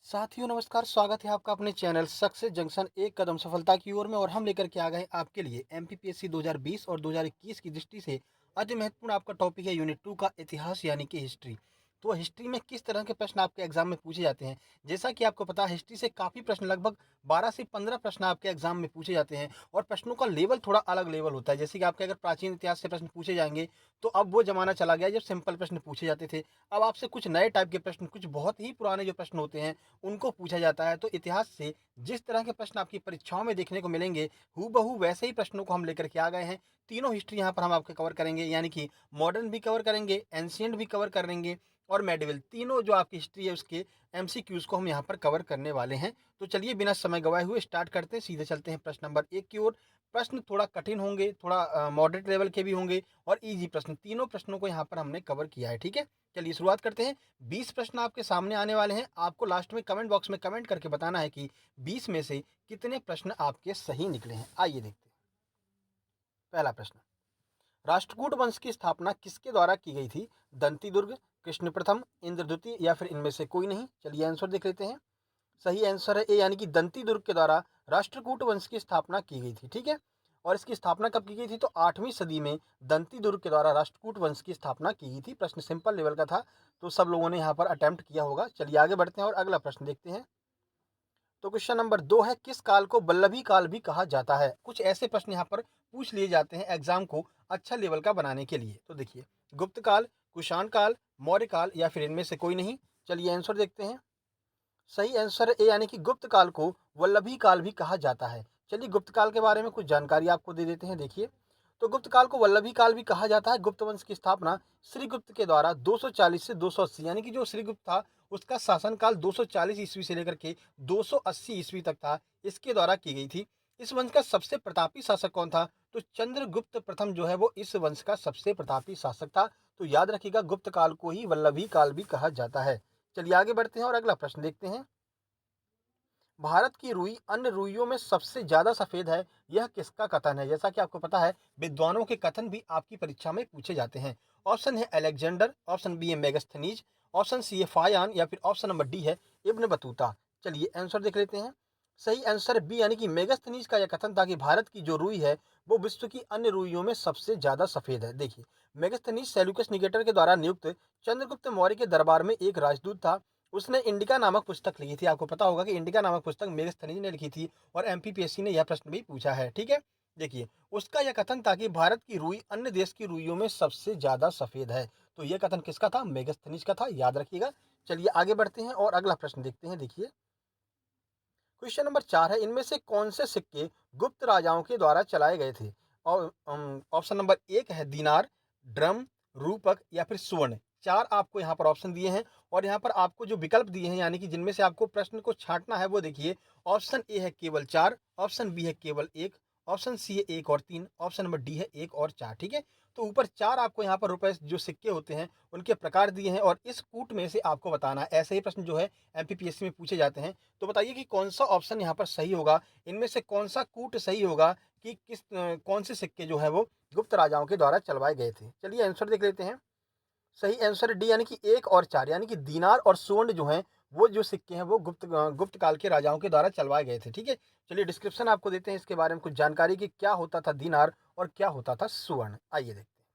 साथियों नमस्कार, स्वागत है आपका अपने चैनल सक्सेस जंक्शन एक कदम सफलता की ओर में। और हम लेकर के आ गए आपके लिए एमपीपीएससी 2020 और 2021 की दृष्टि से अति महत्वपूर्ण आपका टॉपिक है यूनिट 2 का इतिहास यानी कि हिस्ट्री। तो हिस्ट्री में किस तरह के प्रश्न आपके एग्जाम में पूछे जाते हैं। जैसा कि आपको पता है, हिस्ट्री से काफ़ी प्रश्न, लगभग 12 से 15 प्रश्न आपके एग्जाम में पूछे जाते हैं। और प्रश्नों का लेवल थोड़ा अलग लेवल होता है। जैसे कि आपके अगर प्राचीन इतिहास से प्रश्न पूछे जाएंगे तो अब वो जमाना चला गया जब सिंपल प्रश्न पूछे जाते थे। अब आपसे कुछ नए टाइप के प्रश्न, कुछ बहुत ही पुराने जो प्रश्न होते हैं उनको पूछा जाता है। तो इतिहास से जिस तरह के प्रश्न आपकी परीक्षाओं में देखने को मिलेंगे, हूबहू वैसे ही प्रश्नों को हम लेकर के आ गए हैं। तीनों हिस्ट्री यहाँ पर हम आपके कवर करेंगे, यानी कि मॉडर्न भी कवर करेंगे, एंशियंट भी कवर करेंगे और मेडिवल, तीनों जो आपकी हिस्ट्री है उसके एमसीक्यूज को हम यहाँ पर कवर करने वाले हैं। तो चलिए बिना समय गवाए हुए स्टार्ट करते हैं, सीधे चलते हैं प्रश्न नंबर 1 की ओर। प्रश्न थोड़ा कठिन होंगे, थोड़ा मॉडरेट लेवल के भी होंगे और इजी प्रश्न, तीनों प्रश्नों को यहाँ पर हमने कवर किया है। ठीक है, चलिए शुरुआत करते हैं। 20 प्रश्न आपके सामने आने वाले हैं। आपको लास्ट में कमेंट बॉक्स में कमेंट करके बताना है कि 20 में से कितने प्रश्न आपके सही निकले हैं। आइए देखते हैं। पहला प्रश्न, राष्ट्रकूट वंश की स्थापना किसके द्वारा की गई थी। दंती दुर्ग, कृष्ण प्रथम, इंद्रद्युति या फिर इनमें से कोई नहीं। चलिए आंसर देख लेते हैं। सही आंसर है ए, यानी कि दंती दुर्ग के द्वारा राष्ट्रकूट वंश की स्थापना की गई थी। ठीक है, और इसकी स्थापना कब की गई थी, तो 8वीं सदी में दंती दुर्ग के द्वारा राष्ट्रकूट वंश की स्थापना की गई थी। प्रश्न सिंपल लेवल का था, तो सब लोगों ने यहाँ पर अटेम्प्ट किया होगा। चलिए आगे बढ़ते हैं और अगला प्रश्न देखते हैं। तो क्वेश्चन नंबर 2 है, किस काल को वल्लभी काल भी कहा जाता है। कुछ ऐसे प्रश्न यहाँ पर पूछ लिए जाते हैं एग्जाम को अच्छा लेवल का बनाने के लिए। तो देखिए, गुप्त काल, कुषाण काल, मौर्य काल या फिर इनमें से कोई नहीं। चलिए आंसर देखते हैं। सही आंसर ए, यानी कि गुप्त काल को वल्लभी काल भी कहा जाता है। चलिए गुप्त काल के बारे में कुछ जानकारी आपको दे देते हैं। देखिए, तो गुप्त काल को वल्लभी काल भी कहा जाता है। गुप्त वंश की स्थापना श्रीगुप्त के द्वारा 240 से 280, यानी कि जो श्रीगुप्त था उसका शासनकाल 240 ईस्वी से लेकर के 280 ईस्वी तक था, इसके द्वारा की गई थी। इस वंश का सबसे प्रतापी शासक कौन था, तो चंद्रगुप्त प्रथम जो है वो इस वंश का सबसे प्रतापी शासक था। तो याद रखिएगा, गुप्त काल को ही वल्लभी काल भी कहा जाता है। चलिए आगे बढ़ते हैं और अगला प्रश्न देखते हैं। भारत की रुई अन्य रुइयों में सबसे ज्यादा सफेद है, यह किसका कथन है। जैसा कि आपको पता है, विद्वानों के कथन भी आपकी परीक्षा में पूछे जाते हैं। ऑप्शन है अलेक्जेंडर, ऑप्शन बी है मेगस्थनीज, ऑप्शन सी है फायान या फिर ऑप्शन नंबर डी है इब्न बतूता। चलिए आंसर देख लेते हैं। सही आंसर बी, यानी कि मेगस्थनीज का यह कथन था कि भारत की जो रुई है वो विश्व की अन्य रुइयों में सबसे ज्यादा सफेद है। देखिए, मेगस्थनीज सेल्यूकस निकेटर के द्वारा नियुक्त चंद्रगुप्त मौर्य के दरबार में एक राजदूत था। उसने इंडिका नामक पुस्तक लिखी थी। आपको पता होगा कि इंडिका नामक पुस्तक मेगस्थनीज ने लिखी थी और एमपीपीएससी ने यह प्रश्न भी पूछा है। ठीक है, देखिए, उसका यह कथन था कि भारत की रुई अन्य देश की रुइयों में सबसे ज्यादा सफेद है। तो यह कथन किसका था, मेगस्थनीज का था, याद रखिएगा। चलिए आगे बढ़ते हैं और अगला प्रश्न देखते हैं। देखिए, क्वेश्चन नंबर 4 है, इनमें से कौन से सिक्के गुप्त राजाओं के द्वारा चलाए गए थे। और ऑप्शन नंबर 1 है दिनार, ड्रम, रूपक या फिर स्वर्ण। चार आपको यहाँ पर ऑप्शन दिए हैं और यहाँ पर आपको जो विकल्प दिए हैं, यानी कि जिनमें से आपको प्रश्न को छांटना है, वो देखिए। ऑप्शन ए है केवल 4, ऑप्शन बी है केवल 1, ऑप्शन सी है 1 और 3, ऑप्शन नंबर डी है 1 और 4। ठीक है, तो ऊपर चार आपको यहाँ पर रुपए जो सिक्के होते हैं उनके प्रकार दिए हैं और इस कूट में से आपको बताना है। ऐसे ही प्रश्न जो है एमपीपीएससी में पूछे जाते हैं। तो बताइए कि कौन सा ऑप्शन यहाँ पर सही होगा, इनमें से कौन सा कूट सही होगा कि कौन से सिक्के जो है वो गुप्त राजाओं के द्वारा चलवाए गए थे। चलिए आंसर देख लेते हैं। सही आंसर डी, यानी कि 1 और 4, यानी कि दीनार और स्वर्ण जो हैं वो जो सिक्के हैं वो गुप्त काल के राजाओं के द्वारा चलवाए गए थे। ठीक है, चलिए डिस्क्रिप्शन आपको देते हैं इसके बारे में कुछ जानकारी कि क्या होता था दीनार और क्या होता था स्वर्ण। आइए देखते हैं।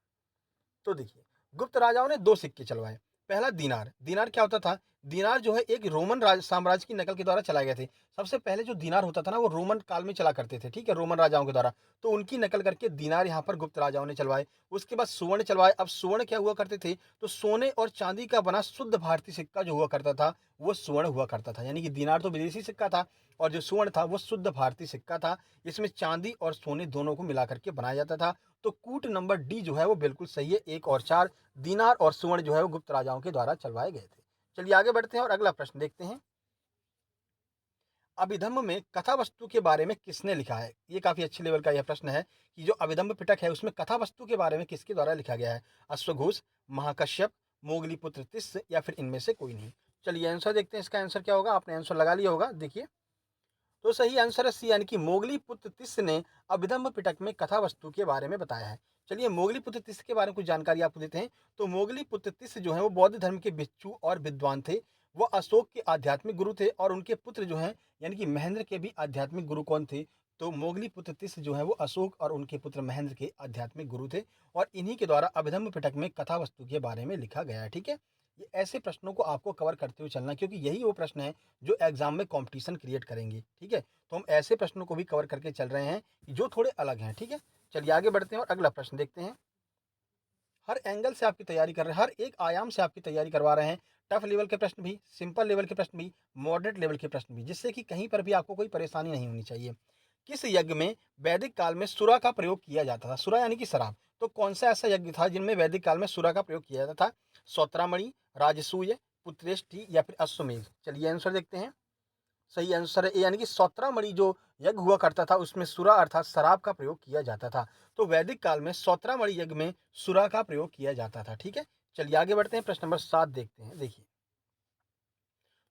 तो देखिए, गुप्त राजाओं ने दो सिक्के चलवाए। पहला दीनार। दीनार क्या होता था, दीनार जो है एक रोमन राज साम्राज्य की नकल के द्वारा चलाए गए थे। सबसे पहले जो दीनार होता था ना, वो रोमन काल में चला करते थे। ठीक है, रोमन राजाओं के द्वारा, तो उनकी नकल करके दीनार यहाँ पर गुप्त राजाओं ने चलवाए। उसके बाद स्वर्ण चलवाए। अब स्वर्ण क्या हुआ करते थे, तो सोने और चांदी का बना शुद्ध भारतीय सिक्का जो हुआ करता था वो स्वर्ण हुआ करता था। यानी कि दीनार तो विदेशी सिक्का था और जो स्वर्ण था वो शुद्ध भारतीय सिक्का था। इसमें चांदी और सोने दोनों को मिला करके बनाया जाता था। तो कूट नंबर डी जो है वो बिल्कुल सही है, 1 और 4, दीनार और स्वर्ण जो है वो गुप्त राजाओं के द्वारा चलवाए गए थे। चलिए आगे बढ़ते हैं और अगला प्रश्न देखते हैं। अभिधम्म में कथा वस्तु के बारे में किसने लिखा है। ये काफी अच्छे लेवल का यह प्रश्न है कि जो अभिधम्म पिटक है उसमें कथा वस्तु के बारे में किसके द्वारा लिखा गया है। अश्वघोष, महाकश्यप, मोगली पुत्र तिस्स या फिर इनमें से कोई नहीं। चलिए आंसर देखते हैं, इसका आंसर क्या होगा। आपने आंसर लगा लिया होगा। देखिए, तो सही आंसर है सी, यानी कि मोगली पुत्र तिस्स ने अभिधम्म पिटक में कथा वस्तु के बारे में बताया है। चलिए मोगली पुत्र तिस्स के बारे में कुछ जानकारी आपको देते हैं। तो मोगली पुत्र तिस्स जो है वो बौद्ध धर्म के भिक्षु और विद्वान थे। वो अशोक के आध्यात्मिक गुरु थे और उनके पुत्र जो हैं यानी कि महेंद्र के भी आध्यात्मिक गुरु कौन थे? तो मोगली पुत्र तिस्य जो है वो अशोक और उनके पुत्र महेंद्र के आध्यात्मिक गुरु थे और इन्हीं के द्वारा अभिधम्म पिटक में कथा वस्तु के बारे में लिखा गया है। ठीक है, ये ऐसे प्रश्नों को आपको कवर करते हुए चलना, क्योंकि यही वो प्रश्न है जो एग्जाम में कंपटीशन क्रिएट करेंगे। ठीक है, तो हम ऐसे प्रश्नों को भी कवर करके चल रहे हैं जो थोड़े अलग हैं। ठीक है, चलिए आगे बढ़ते हैं और अगला प्रश्न देखते हैं। हर एंगल से आपकी तैयारी कर रहे हैं, हर एक आयाम से आपकी तैयारी करवा रहे हैं। टफ लेवल के प्रश्न भी, सिंपल लेवल के प्रश्न भी, मॉडरेट लेवल के प्रश्न भी, जिससे कि कहीं पर भी आपको कोई परेशानी नहीं होनी चाहिए। किस यज्ञ में वैदिक काल में सुरा का प्रयोग किया जाता था? सुरा यानी कि शराब। तो कौन सा ऐसा यज्ञ था जिनमें वैदिक काल में सुरा का प्रयोग किया जाता था? सौत्रामणि, राजसूय, पुत्रेष्टि या फिर अश्वमेध? चलिए आंसर देखते हैं। सही आंसर है ए यानी कि सौत्रामणि जो यज्ञ हुआ करता था उसमें सुरा अर्थात शराब का प्रयोग किया जाता था। तो वैदिक काल में सौत्रामणि यज्ञ में सुरा का प्रयोग किया जाता था। ठीक है, चलिए आगे बढ़ते हैं, प्रश्न नंबर 7 देखते हैं। देखिए,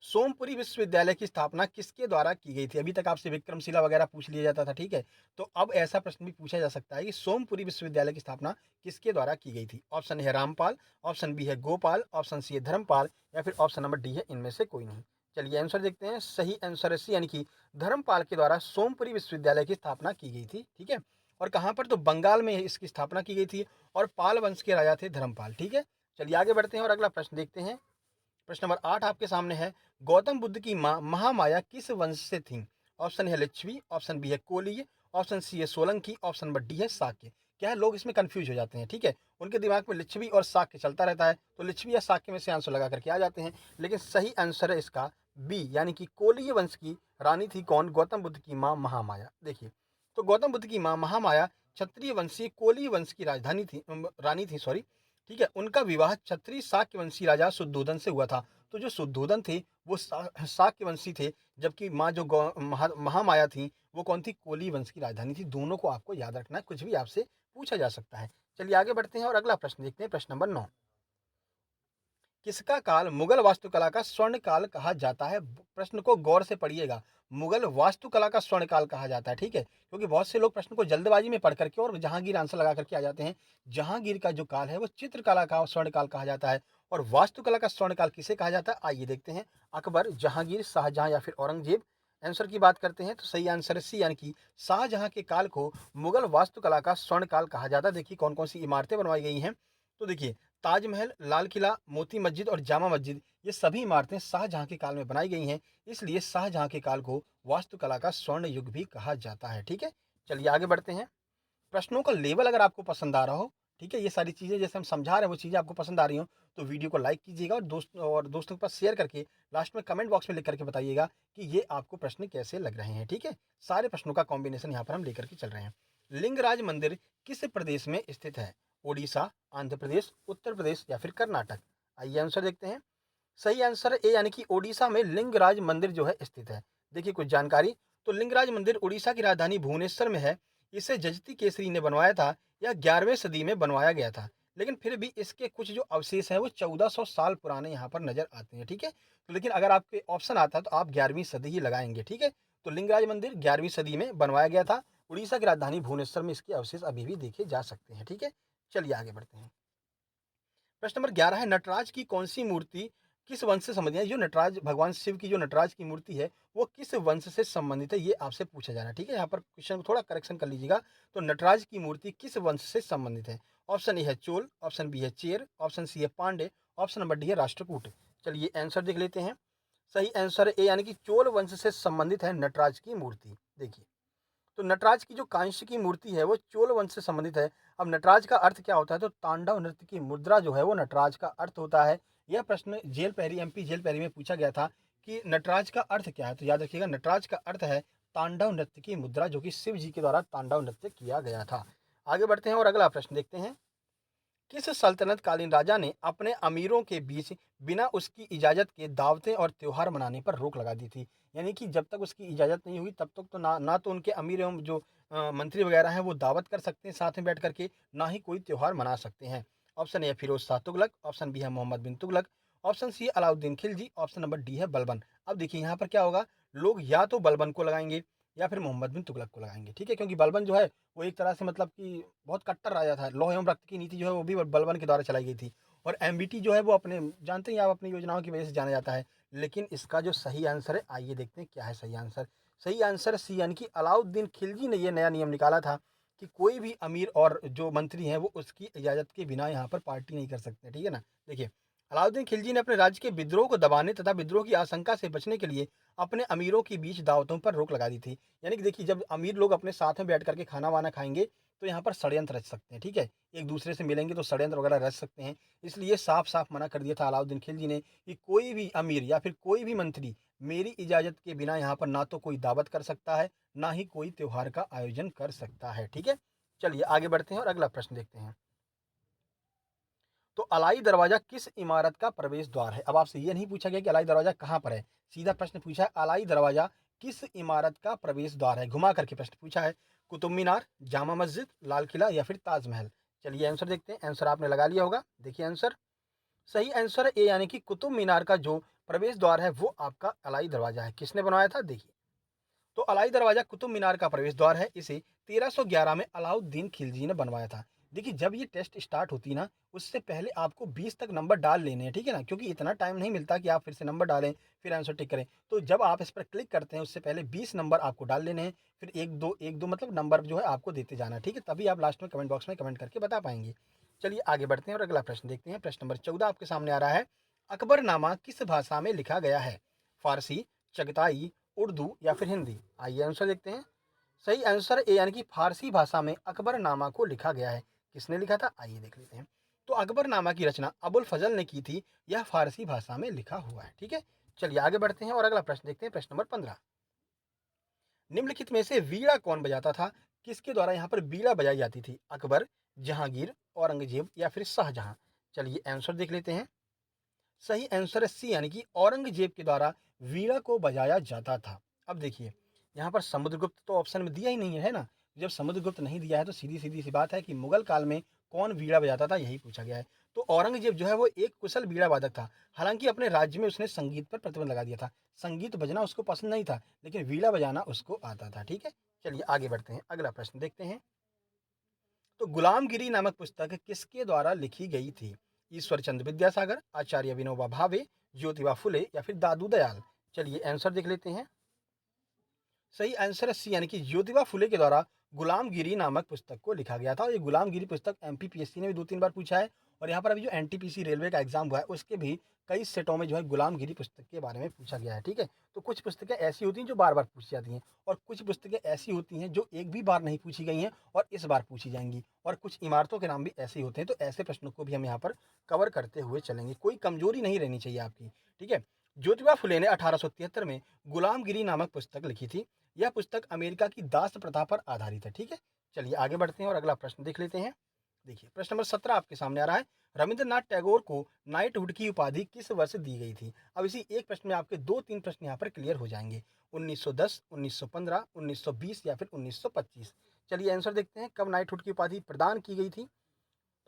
सोमपुरी विश्वविद्यालय की स्थापना किसके द्वारा की गई थी? अभी तक आपसे विक्रमशिला वगैरह पूछ लिया जाता था। ठीक है, तो अब ऐसा प्रश्न भी पूछा जा सकता है कि सोमपुरी विश्वविद्यालय की स्थापना किसके द्वारा की गई थी? ऑप्शन है रामपाल, ऑप्शन बी है गोपाल, ऑप्शन सी है धर्मपाल या फिर ऑप्शन नंबर डी है इनमें से कोई नहीं। चलिए आंसर देखते हैं। सही आंसर है सी यानी कि धर्मपाल के द्वारा सोमपुरी विश्वविद्यालय की स्थापना की गई थी। ठीक है, और कहाँ पर? तो बंगाल में इसकी स्थापना की गई थी और पाल वंश के राजा थे धर्मपाल। ठीक है, चलिए आगे बढ़ते हैं और अगला प्रश्न देखते हैं। प्रश्न नंबर 8 आपके सामने है। गौतम बुद्ध की मां महामाया किस वंश से थी? ऑप्शन है लिच्छवी, ऑप्शन बी है कोलीय, ऑप्शन सी है सोलंकी, ऑप्शन नंबर डी है शाक्य। क्या है, लोग इसमें कंफ्यूज हो जाते हैं। ठीक है, उनके दिमाग में लिच्छवी और शाक्य चलता रहता है, तो लिच्छवी या शाक्य में से आंसर लगा करके आ जाते हैं, लेकिन सही आंसर है इसका बी यानी कि कोलीय वंश की रानी थी कौन? गौतम बुद्ध की मां महामाया। देखिए, तो गौतम बुद्ध की मां महामाया क्षत्रिय वंशी कोलीय वंश की राजधानी थी, रानी थी, सॉरी। ठीक है, उनका विवाह क्षत्रिय शाक्यवंशी राजा शुद्धोधन से हुआ था। तो जो शुद्धोधन थे वो शाक्यवंशी थे, जबकि माँ जो महामाया थी वो कौन थी? कोली वंश की राजधानी थी। दोनों को आपको याद रखना है, कुछ भी आपसे पूछा जा सकता है। चलिए आगे बढ़ते हैं और अगला प्रश्न देखते हैं, प्रश्न नंबर 9। किसका काल मुगल वास्तुकला का स्वर्ण काल कहा जाता है? प्रश्न को गौर से पढ़िएगा। मुगल वास्तुकला का स्वर्ण काल कहा जाता है। ठीक है, क्योंकि बहुत से लोग प्रश्न को जल्दबाजी में पढ़ करके और जहांगीर आंसर लगा करके आ जाते हैं। जहांगीर का जो काल है वो चित्रकला का स्वर्ण काल कहा जाता है और वास्तुकला का स्वर्ण काल किसे कहा जाता है? आइए देखते हैं। अकबर, जहांगीर, शाहजहां या फिर औरंगजेब? आंसर की बात करते हैं तो सही आंसर है सी यानी कि शाहजहां के काल को मुगल वास्तुकला का स्वर्ण काल कहा जाता है। देखिए कौन कौन सी इमारतें बनवाई गई हैं। तो देखिए, ताजमहल, लाल किला, मोती मस्जिद और जामा मस्जिद, ये सभी इमारतें शाहजहां के काल में बनाई गई हैं, इसलिए शाहजहां के काल को वास्तुकला का स्वर्ण युग भी कहा जाता है। ठीक है, चलिए आगे बढ़ते हैं। प्रश्नों का लेवल अगर आपको पसंद आ रहा हो, ठीक है, ये सारी चीज़ें जैसे हम समझा रहे हैं वो चीज़ें आपको पसंद आ रही हो, तो वीडियो को लाइक कीजिएगा और दोस्तों के पास शेयर करके लास्ट में कमेंट बॉक्स में लिख करके बताइएगा कि ये आपको प्रश्न कैसे लग रहे हैं। ठीक है, सारे प्रश्नों का कॉम्बिनेशन यहाँ पर हम लेकर के चल रहे हैं। लिंगराज मंदिर किस प्रदेश में स्थित है? ओडिशा, आंध्र प्रदेश, उत्तर प्रदेश या फिर कर्नाटक? आइए आंसर देखते हैं। सही आंसर ए यानी कि ओडिशा में लिंगराज मंदिर जो है स्थित है। देखिए कुछ जानकारी, तो लिंगराज मंदिर उड़ीसा की राजधानी भुवनेश्वर में है। इसे जजती केसरी ने बनवाया था। यह 11वीं सदी में बनवाया गया था, लेकिन फिर भी इसके कुछ जो अवशेष हैं वो 1400 साल पुराने यहाँ पर नजर आते हैं। ठीक है, तो लेकिन अगर आपके ऑप्शन आता है तो आप 11वीं सदी ही लगाएंगे। ठीक है, तो लिंगराज मंदिर 11वीं सदी में बनवाया गया था। उड़ीसा की राजधानी भुवनेश्वर में इसके अवशेष अभी भी देखे जा सकते हैं। ठीक है, चलिए आगे बढ़ते हैं। प्रश्न नंबर 11 है, नटराज की कौन सी मूर्ति किस वंश से संबंधित है? जो नटराज भगवान शिव की जो नटराज की मूर्ति है वो किस वंश से संबंधित है, ये आपसे पूछा जा रहा है। ठीक है, यहाँ पर क्वेश्चन को थोड़ा करेक्शन कर लीजिएगा। तो नटराज की मूर्ति किस वंश से संबंधित है? ऑप्शन ए है चोल, ऑप्शन बी है चेर, ऑप्शन सी है पांडे, ऑप्शन नंबर डी है राष्ट्रकूट। चलिए आंसर देख लेते हैं। सही आंसर ए यानी कि चोल वंश से संबंधित है नटराज की मूर्ति। देखिए, तो नटराज की जो कांस्य की मूर्ति है वो चोल वंश से संबंधित है। अब नटराज का अर्थ क्या होता है? तो तांडव नृत्य की मुद्रा जो है वो नटराज का अर्थ होता है। यह प्रश्न जेल पहरी एमपी जेल पहरी में पूछा गया था कि नटराज का अर्थ क्या है? तो याद रखिएगा, नटराज का अर्थ है तांडव नृत्य की मुद्रा, जो कि शिव जी के द्वारा तांडव नृत्य किया गया था। आगे बढ़ते हैं और अगला प्रश्न देखते हैं। किस सल्तनत कालीन राजा ने अपने अमीरों के बीच बिना उसकी इजाज़त के दावतें और त्योहार मनाने पर रोक लगा दी थी? यानी कि जब तक उसकी इजाज़त नहीं हुई तब तक तो ना तो उनके अमीर एवं जो मंत्री वगैरह हैं वो दावत कर सकते हैं साथ में बैठ करके, ना ही कोई त्योहार मना सकते हैं। ऑप्शन ए है फिरोज शाह तुगलक, ऑप्शन बी है मोहम्मद बिन तुगलक, ऑप्शन सी है Alauddin Khilji, option number D है बलबन। अब देखिए यहाँ पर क्या होगा, लोग या तो बलबन को लगाएंगे या फिर मोहम्मद बिन तुगलक को लगाएंगे। ठीक है, क्योंकि बलबन जो है वो एक तरह से मतलब कि बहुत कट्टर राजा था। लौह एवं रक्त की नीति जो है वो भी बलबन के द्वारा चलाई गई थी। और एमबीटी जो है वो अपने जानते ही आप अपनी योजनाओं की वजह से जाना जाता है। लेकिन इसका जो सही आंसर है, आइए देखते हैं क्या है सही आंसर। सही आंसर सी यानी कि अलाउद्दीन खिलजी ने ये नया नियम निकाला था कि कोई भी अमीर और जो मंत्री हैं वो उसकी इजाज़त के बिना यहाँ पर पार्टी नहीं कर सकते, ठीक है ना। देखिए, अलाउद्दीन खिलजी ने अपने राज्य के विद्रोह को दबाने तथा विद्रोह की आशंका से बचने के लिए अपने अमीरों के बीच दावतों पर रोक लगा दी थी। यानी कि देखिए, जब अमीर लोग अपने साथ में बैठ करके खाना वाना खाएंगे तो यहाँ पर षड्यंत्र रच सकते हैं, ठीक है। एक दूसरे से मिलेंगे तो षड्यंत्र वगैरह रच सकते हैं। इसलिए साफ साफ मना कर दिया था अलाउद्दीन खिलजी ने कि कोई भी अमीर या फिर कोई भी मंत्री मेरी इजाज़त के बिना यहाँ पर ना तो कोई दावत कर सकता है, ना ही कोई त्योहार का आयोजन कर सकता है, ठीक है। चलिए आगे बढ़ते हैं और अगला प्रश्न देखते हैं। तो अलाई दरवाजा किस इमारत का प्रवेश द्वार है? अब आपसे ये नहीं पूछा गया कि अलाई दरवाजा कहाँ पर है, सीधा प्रश्न पूछा है अलाई दरवाजा किस इमारत का प्रवेश द्वार है, घुमा करके प्रश्न पूछा है। कुतुब मीनार, जामा मस्जिद, लाल किला या फिर ताजमहल। चलिए आंसर देखते हैं। आंसर आपने लगा लिया होगा। देखिए आंसर, सही आंसर है ए यानी कि कुतुब मीनार का जो प्रवेश द्वार है वो आपका अलाई दरवाजा है। किसने बनवाया था? देखिए, तो अलाई दरवाजा कुतुब मीनार का प्रवेश द्वार है। इसे 1311 में अलाउद्दीन खिलजी ने बनवाया था। देखिए, जब ये टेस्ट स्टार्ट होती ना, उससे पहले आपको 20 तक नंबर डाल लेने हैं, ठीक है ना, क्योंकि इतना टाइम नहीं मिलता कि आप फिर से नंबर डालें फिर आंसर टिक करें। तो जब आप इस पर क्लिक करते हैं उससे पहले 20 नंबर आपको डाल लेने हैं, फिर एक दो मतलब नंबर जो है आपको देते जाना, ठीक है, तभी आप लास्ट में कमेंट बॉक्स में कमेंट करके बता पाएंगे। चलिए आगे बढ़ते हैं और अगला प्रश्न देखते हैं। प्रश्न नंबर 14 आपके सामने आ रहा है। अकबरनामा किस भाषा में लिखा गया है? फारसी, चगताई, उर्दू या फिर हिंदी। आइए आंसर देखते हैं। सही आंसर ए यानी कि फारसी भाषा में अकबरनामा को लिखा गया है। किसने लिखा था? आइए देख लेते हैं। तो अकबरनामा की रचना अबुल फजल ने की थी। यह फारसी भाषा में लिखा हुआ है, ठीक है। चलिए आगे बढ़ते हैं और अगला प्रश्न देखते हैं। प्रश्न नंबर 15, निम्नलिखित में से वीणा कौन बजाता था? किसके द्वारा यहाँ पर वीणा बजाई जाती थी? अकबर, जहांगीर, औरंगजेब या फिर शाहजहां। चलिए आंसर देख लेते हैं। सही आंसर है सी यानी कि औरंगजेब के द्वारा वीणा को बजाया जाता था। अब देखिए, यहाँ पर समुद्रगुप्त तो ऑप्शन में दिया ही नहीं है ना। जब समुद्रगुप्त नहीं दिया है तो सीधी सीधी सी बात है कि मुगल काल में कौन वीणा बजाता था, यही पूछा गया है। तो औरंगजेब जो है वो एक कुशल वीणा वादक था। हालांकि अपने राज्य में उसने संगीत पर प्रतिबंध लगा दिया था। संगीत बजना उसको पसंद नहीं था, लेकिन वीणा बजाना उसको आता था, ठीक है। चलिए आगे बढ़ते हैं, अगला प्रश्न देखते हैं। तो गुलामगिरी नामक पुस्तक किसके द्वारा लिखी गई थी? ईश्वर चंद्र विद्यासागर, आचार्य विनोबा भावे, ज्योतिबा फुले या फिर दादू दयाल। चलिए आंसर देख लेते हैं। सही आंसर है सी यानी कि ज्योतिबा फुले के द्वारा गुलामगिरी नामक पुस्तक को लिखा गया था। और ये गुलामगिरी पुस्तक एमपीपीएससी ने भी 2-3 बार पूछा है। और यहाँ पर अभी जो एनटीपीसी रेलवे का एग्जाम हुआ है उसके भी कई सेटों में जो है गुलामगिरी पुस्तक के बारे में पूछा गया है, ठीक है। तो कुछ पुस्तकें ऐसी होती हैं जो बार बार पूछी जाती हैं, और कुछ पुस्तकें ऐसी होती हैं जो एक भी बार नहीं पूछी गई हैं और इस बार पूछी जाएंगी। और कुछ इमारतों के नाम भी ऐसे होते हैं। तो ऐसे प्रश्नों को भी हम यहाँ पर कवर करते हुए चलेंगे। कोई कमजोरी नहीं रहनी चाहिए आपकी, ठीक है। ज्योतिबा फुले ने 1873 में गुलामगिरी नामक पुस्तक लिखी थी। यह पुस्तक अमेरिका की दास प्रथा पर आधारित है, ठीक है। चलिए आगे बढ़ते हैं और अगला प्रश्न देख लेते हैं। देखिए, प्रश्न नंबर 17 आपके सामने आ रहा है। रविंद्रनाथ टैगोर को नाइटहुड की उपाधि किस वर्ष दी गई थी? अब इसी एक प्रश्न में आपके 2-3 प्रश्न यहाँ पर क्लियर हो जाएंगे। 1910, 1915, 1920 या फिर 1925। चलिए आंसर देखते हैं, कब नाइटहुड की उपाधि प्रदान की गई थी।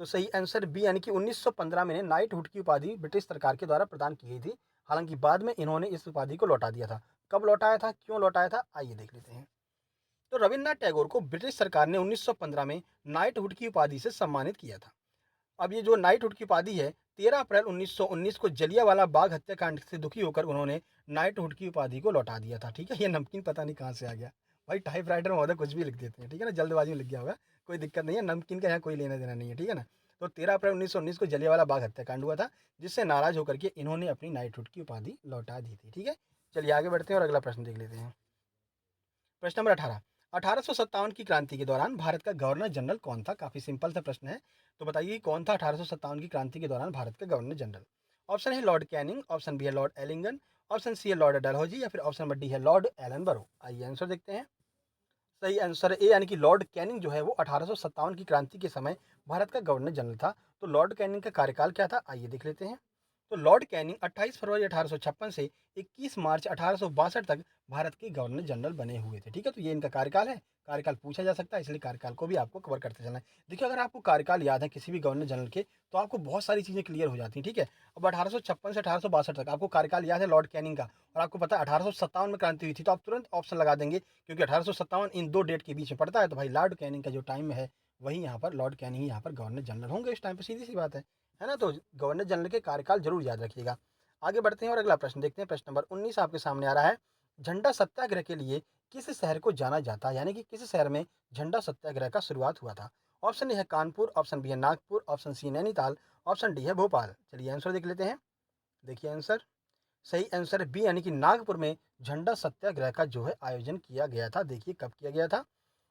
तो सही आंसर बी यानी कि 1915 में नाइटहुड की उपाधि ब्रिटिश सरकार के द्वारा प्रदान की गई थी। हालांकि बाद में इन्होंने इस उपाधि को लौटा दिया था। कब लौटाया था, क्यों लौटाया था, आइए देख लेते हैं। तो रविन्द्रनाथ टैगोर को ब्रिटिश सरकार ने 1915 में नाइटहुड की उपाधि से सम्मानित किया था। अब ये जो नाइटहुड की उपाधि है, 13 अप्रैल 1919 को जलियांवाला बाग हत्याकांड से दुखी होकर उन्होंने नाइटहुड की उपाधि को लौटा दिया था, ठीक है। ये नमकीन पता नहीं कहाँ से आ गया भाई, टाइप राइटर महोदय कुछ भी लिख देते हैं, ठीक है ना, जल्दबाजी में लिख गया होगा। कोई दिक्कत नहीं है, नमकीन का यहाँ कोई लेना देना नहीं है, ठीक है ना। तो 13 अप्रैल 1919 को जलियांवाला बाग हत्याकांड हुआ था, जिससे नाराज होकर के इन्होंने अपनी नाइटहुड की उपाधि लौटा दी थी, ठीक है। चलिए आगे बढ़ते हैं और अगला प्रश्न देख लेते हैं। प्रश्न नंबर 18, 1857 की क्रांति के दौरान भारत का गवर्नर जनरल कौन था? काफी सिंपल सा प्रश्न है। तो बताइए कौन था 1857 की क्रांति के दौरान भारत का गवर्नर जनरल? ऑप्शन है लॉर्ड कैनिंग, ऑप्शन बी है लॉर्ड एलिंगन, ऑप्शन सी है लॉर्ड डलहौजी या फिर ऑप्शन नंबर डी है लॉर्ड एलन बरो। आइए आंसर देखते हैं। सही आंसर है ए यानी कि लॉर्ड कैनिंग जो है वो 1857 की क्रांति के समय भारत का गवर्नर जनरल था। तो लॉर्ड कैनिंग का कार्यकाल क्या था, आइए देख लेते हैं। तो लॉर्ड कैनिंग 28 फरवरी 1856 से 21 मार्च 1862 तक भारत के गवर्नर जनरल बने हुए थे, ठीक है। तो ये इनका कार्यकाल है। कार्यकाल पूछा जा सकता है, इसलिए कार्यकाल को भी आपको कवर करते चलना है। देखिए, अगर आपको कार्यकाल याद है किसी भी गवर्नर जनरल के, तो आपको बहुत सारी चीज़ें क्लियर हो जाती हैं, ठीक है। अब 1856 से 1862 तक आपको कार्यकाल याद है लॉर्ड कैनिंग का, और आपको पता है 1857 में क्रांति हुई थी, तो आप तुरंत ऑप्शन लगा देंगे, क्योंकि 1857 इन दो डेट के बीच में पड़ता है। तो भाई लॉर्ड कैनिंग का जो टाइम है वही यहाँ पर लॉर्ड कैनिंग ही यहाँ पर गवर्नर जनरल होंगे इस टाइम पर, सीधी सी बात है ना। तो गवर्नर जनरल के कार्यकाल जरूर याद रखिएगा। आगे बढ़ते हैं और अगला प्रश्न देखते हैं। प्रश्न नंबर 19 आपके सामने आ रहा है। झंडा सत्याग्रह के लिए किस शहर को जाना जाता है, यानी कि किस शहर में झंडा सत्याग्रह का शुरुआत हुआ था? ऑप्शन ए है कानपुर, ऑप्शन बी है Nagpur, option C Nainital, option D है भोपाल। चलिए आंसर देख लेते हैं। देखिए आंसर, सही आंसर है बी, यानी कि नागपुर में झंडा सत्याग्रह का जो है आयोजन किया गया था। देखिए कब किया गया था।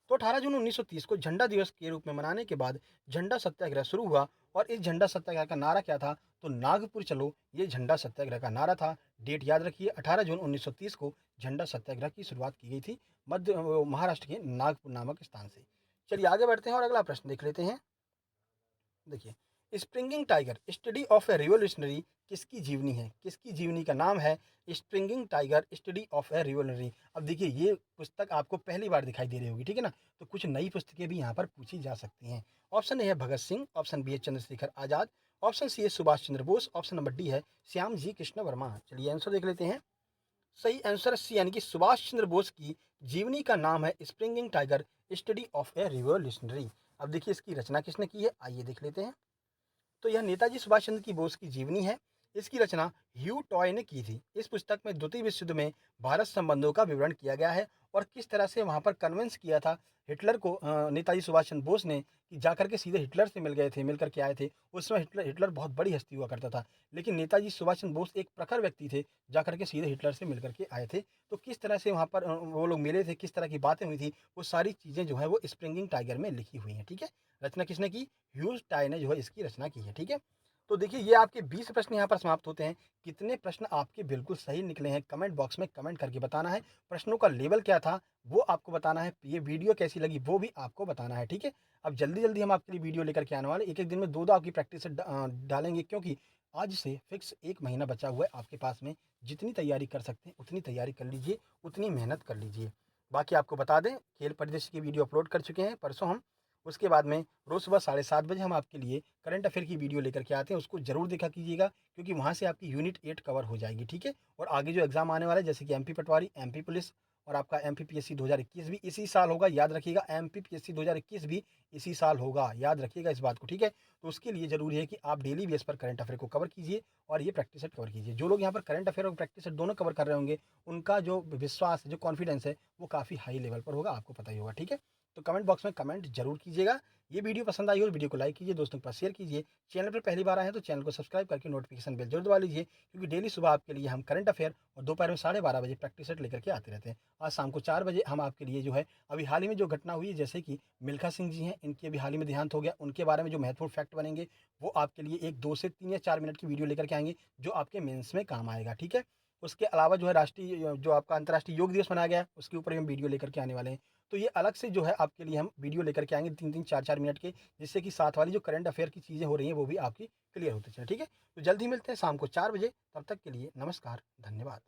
तो 18 जून 1930 को झंडा दिवस के रूप में मनाने के बाद झंडा सत्याग्रह शुरू हुआ। और इस झंडा सत्याग्रह का नारा क्या था? तो नागपुर चलो, ये झंडा सत्याग्रह का नारा था। डेट याद रखिए, 18 जून 1930 को झंडा सत्याग्रह की शुरुआत की गई थी महाराष्ट्र के नागपुर नामक स्थान से। चलिए आगे बढ़ते हैं और अगला प्रश्न देख लेते हैं। देखिए, springing tiger study of A revolutionary किसकी जीवनी है? किसकी जीवनी का नाम है springing tiger study of A revolutionary? अब देखिए, ये पुस्तक आपको पहली बार दिखाई दे रही होगी, ठीक है ना? तो कुछ नई पुस्तकें भी यहाँ पर पूछी जा सकती हैं। ऑप्शन ए है भगत सिंह, ऑप्शन बी है चंद्रशेखर आजाद, ऑप्शन सी है Subhash Chandra Bose, option number D है श्याम जी कृष्ण वर्मा। चलिए आंसर देख लेते हैं। सही आंसर सी, यानी कि सुभाष चंद्र बोस की जीवनी का नाम है springing tiger study of A revolutionary. अब देखिए, इसकी रचना किसने की है, आइए देख लेते हैं। तो यह नेताजी सुभाष चंद्र की बोस की जीवनी है। इसकी रचना ह्यू टॉय ने की थी। इस पुस्तक में द्वितीय विश्व युद्ध में भारत संबंधों का विवरण किया गया है और किस तरह से वहां पर कन्विंस किया था हिटलर को नेताजी सुभाष चंद्र बोस ने कि जाकर के सीधे हिटलर से मिल गए थे, मिलकर के आए थे। उस समय हिटलर हिटलर बहुत बड़ी हस्ती हुआ करता था, लेकिन नेताजी सुभाष चंद्र बोस एक प्रखर व्यक्ति थे, जाकर के सीधे हिटलर से मिलकर के आए थे। तो किस तरह से वहां पर वो लोग मिले थे, किस तरह की बातें हुई थी, वो सारी चीजें जो है वो स्प्रिंगिंग टाइगर में लिखी हुई हैं। ठीक है, रचना किसने की? ह्यूज टाई ने जो है इसकी रचना की है। ठीक है, तो देखिए ये आपके 20 प्रश्न यहाँ पर समाप्त होते हैं। कितने प्रश्न आपके बिल्कुल सही निकले हैं, कमेंट बॉक्स में कमेंट करके बताना है। प्रश्नों का लेवल क्या था वो आपको बताना है। ये वीडियो कैसी लगी वो भी आपको बताना है। ठीक है, अब जल्दी जल्दी हम आपके लिए वीडियो लेकर के आने वाले, एक एक दिन में दो दो आपकी प्रैक्टिस डालेंगे, क्योंकि आज से फिक्स एक महीना बचा हुआ है आपके पास में। जितनी तैयारी कर सकते हैं उतनी तैयारी कर लीजिए, उतनी मेहनत कर लीजिए। बाकी आपको बता दें, खेल परिदृश्य की वीडियो अपलोड कर चुके हैं परसों हम। उसके बाद में रोज़ सुबह 7:30 बजे हम आपके लिए करंट अफेयर की वीडियो लेकर के आते हैं, उसको ज़रूर देखा कीजिएगा, क्योंकि वहाँ से आपकी यूनिट 8 कवर हो जाएगी। ठीक है, और आगे जो एग्ज़ाम आने वाला है, जैसे कि एमपी पटवारी, एमपी पुलिस और आपका एमपीपीएससी 2021 भी इसी साल होगा, याद रखिएगा। एमपीपीएससी 2021 भी इसी साल होगा, याद रखिएगा इस बात को। ठीक है, तो उसके लिए ज़रूरी है कि आप डेली बेस पर करंट अफेयर को कवर कीजिए और ये प्रैक्टिस सेट कवर कीजिए। जो लोग यहाँ पर करंट अफेयर और प्रैक्टिस सेट दोनों कवर कर रहे होंगे, उनका जो विश्वास, जो कॉन्फिडेंस है, वो काफ़ी हाई लेवल पर होगा, आपको पता ही होगा। ठीक है, तो कमेंट बॉक्स में कमेंट जरूर कीजिएगा। ये वीडियो पसंद आई हो तो वीडियो को लाइक कीजिए, दोस्तों के पास शेयर कीजिए। चैनल पर पहली बार आए हैं तो चैनल को सब्सक्राइब करके नोटिफिकेशन बेल जरूर दबा लीजिए, क्योंकि डेली सुबह आपके लिए हम करंट अफेयर और दोपहर में 12:30 बजे प्रैक्टिस सेट लेकर के आते रहते हैं। आज शाम को 4 बजे हम आपके लिए जो है, अभी हाल ही में जो घटना हुई है, जैसे कि मिल्खा सिंह जी हैं, इनकी अभी हाल ही में देहांत हो गया, उनके बारे में जो महत्वपूर्ण फैक्ट बनेंगे वो आपके लिए एक 2 से 3 या 4 मिनट की वीडियो लेकर के आएंगे, जो आपके मेंस में काम आएगा। ठीक है, उसके अलावा जो है राष्ट्रीय, जो आपका अंतर्राष्ट्रीय योग दिवस मनाया गया है, उसके ऊपर हम वीडियो लेकर के आने वाले हैं। तो ये अलग से जो है आपके लिए हम वीडियो लेकर के आएंगे 3-3, 4-4 मिनट के, जिससे कि साथ वाली जो करंट अफेयर की चीज़ें हो रही हैं वो भी आपकी क्लियर होती चले। ठीक है, तो जल्दी मिलते हैं शाम को 4 बजे। तब तक के लिए नमस्कार, धन्यवाद।